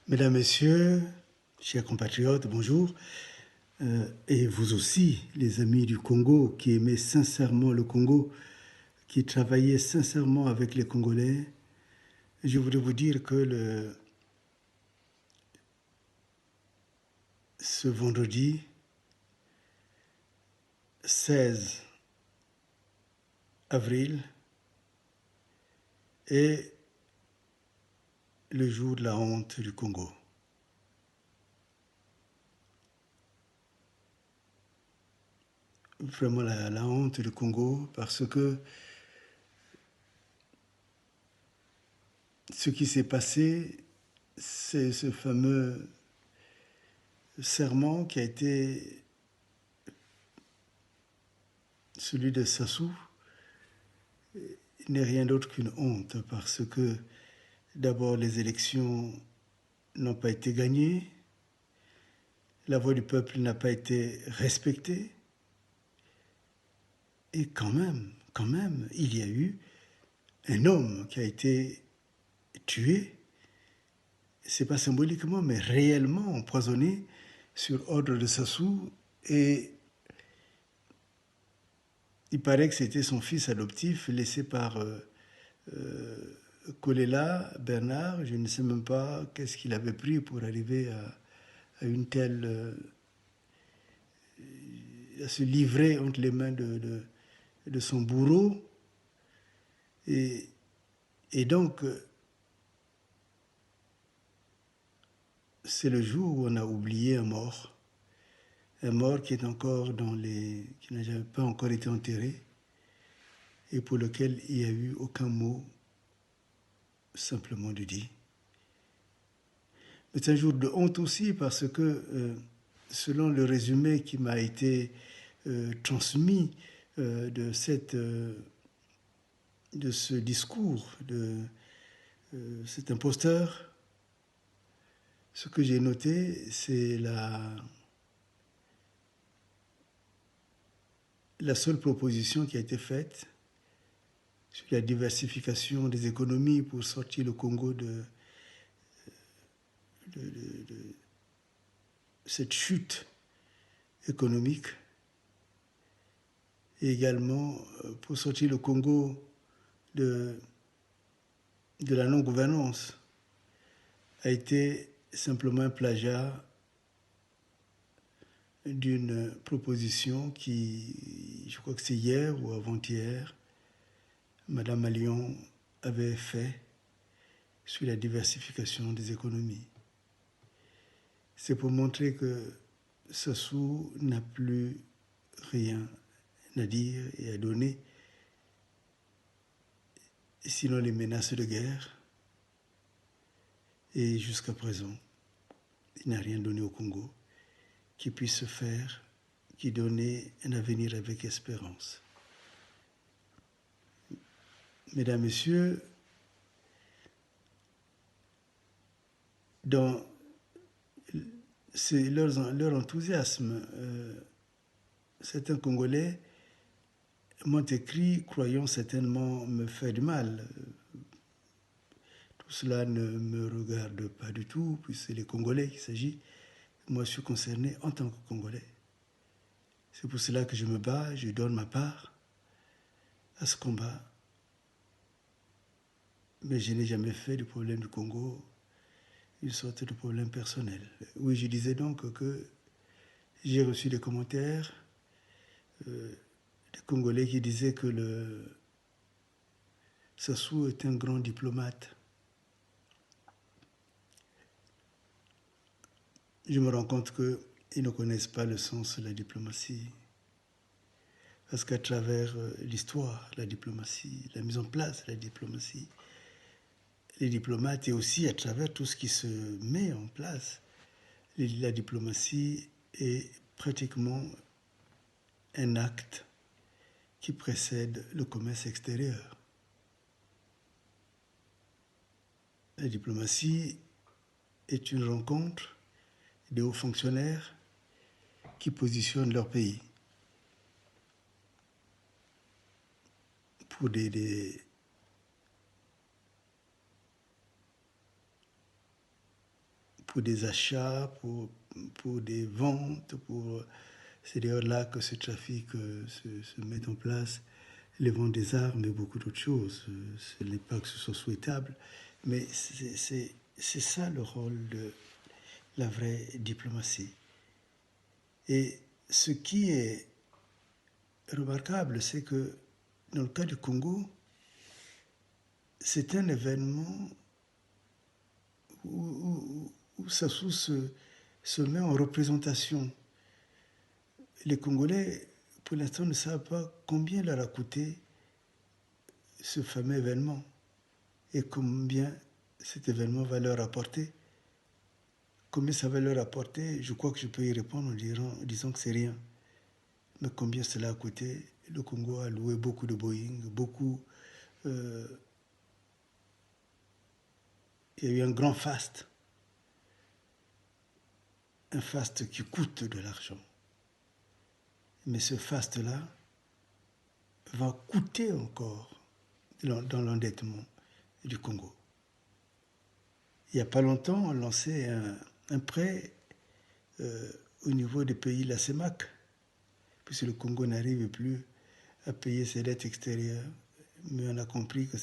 Mesdames, Messieurs, chers compatriotes, bonjour. Et vous aussi, les amis du Congo, qui aimaient sincèrement le Congo, qui travaillaient sincèrement avec les Congolais, je voudrais vous dire que ce vendredi 16 avril est le jour de la honte du Congo. Vraiment la honte du Congo, parce que ce qui s'est passé, c'est ce fameux serment qui a été celui de Sassou, n'est rien d'autre qu'une honte, parce que d'abord les élections n'ont pas été gagnées, la voix du peuple n'a pas été respectée, et quand même, il y a eu un homme qui a été tué, c'est pas symboliquement, mais réellement empoisonné sur ordre de Sassou, et il paraît que c'était son fils adoptif laissé par Kolela Bernard. Je ne sais même pas qu'est-ce qu'il avait pris pour arriver à une telle à se livrer entre les mains de son bourreau. Et, et donc, c'est le jour où on a oublié un mort qui est encore qui n'a pas encore été enterré et pour lequel il n'y a eu aucun mot simplement de dit. Mais c'est un jour de honte aussi parce que, selon le résumé qui m'a été transmis de ce discours de cet imposteur, ce que j'ai noté, c'est la seule proposition qui a été faite sur la diversification des économies pour sortir le Congo de cette chute économique et également pour sortir le Congo de la non-gouvernance a été simplement un plagiat d'une proposition qui, je crois que c'est hier ou avant-hier, Madame Allion avait fait sur la diversification des économies. C'est pour montrer que Sassou n'a plus rien à dire et à donner, sinon les menaces de guerre. Et jusqu'à présent, il n'a rien donné au Congo qui puisse se faire, qui donne un avenir avec espérance. Mesdames, Messieurs, dans leur enthousiasme, certains Congolais m'ont écrit, croyant certainement me faire du mal. Tout cela ne me regarde pas du tout, puisque c'est les Congolais qu'il s'agit. Moi, je suis concerné en tant que Congolais. C'est pour cela que je me bats, je donne ma part à ce combat. Mais je n'ai jamais fait du problème du Congo une sorte de problème personnel. Oui, je disais donc que j'ai reçu des commentaires des Congolais qui disaient que Sassou est un grand diplomate. Je me rends compte qu'ils ne connaissent pas le sens de la diplomatie. Parce qu'à travers l'histoire, la diplomatie, la mise en place de la diplomatie, les diplomates et aussi à travers tout ce qui se met en place, la diplomatie est pratiquement un acte qui précède le commerce extérieur. La diplomatie est une rencontre de hauts fonctionnaires qui positionnent leur pays pour pour des achats, pour des ventes, c'est d'ailleurs là que ce trafic se met en place. Les ventes des armes et beaucoup d'autres choses. Ce n'est pas que ce soit souhaitable, mais c'est ça le rôle de la vraie diplomatie. Et ce qui est remarquable, c'est que dans le cas du Congo, c'est un événement où sa source se met en représentation. Les Congolais, pour l'instant, ne savent pas combien leur a coûté ce fameux événement et combien cet événement va leur apporter. Combien ça va leur apporter, je crois que je peux y répondre en disant que c'est rien. Mais combien cela a coûté? Le Congo a loué beaucoup de Boeing, beaucoup. Il y a eu un grand faste. Un faste qui coûte de l'argent. Mais ce faste-là va coûter encore dans l'endettement du Congo. Il n'y a pas longtemps, on lançait un prêt au niveau des pays la CEMAC, puisque le Congo n'arrive plus à payer ses dettes extérieures. Mais on a compris que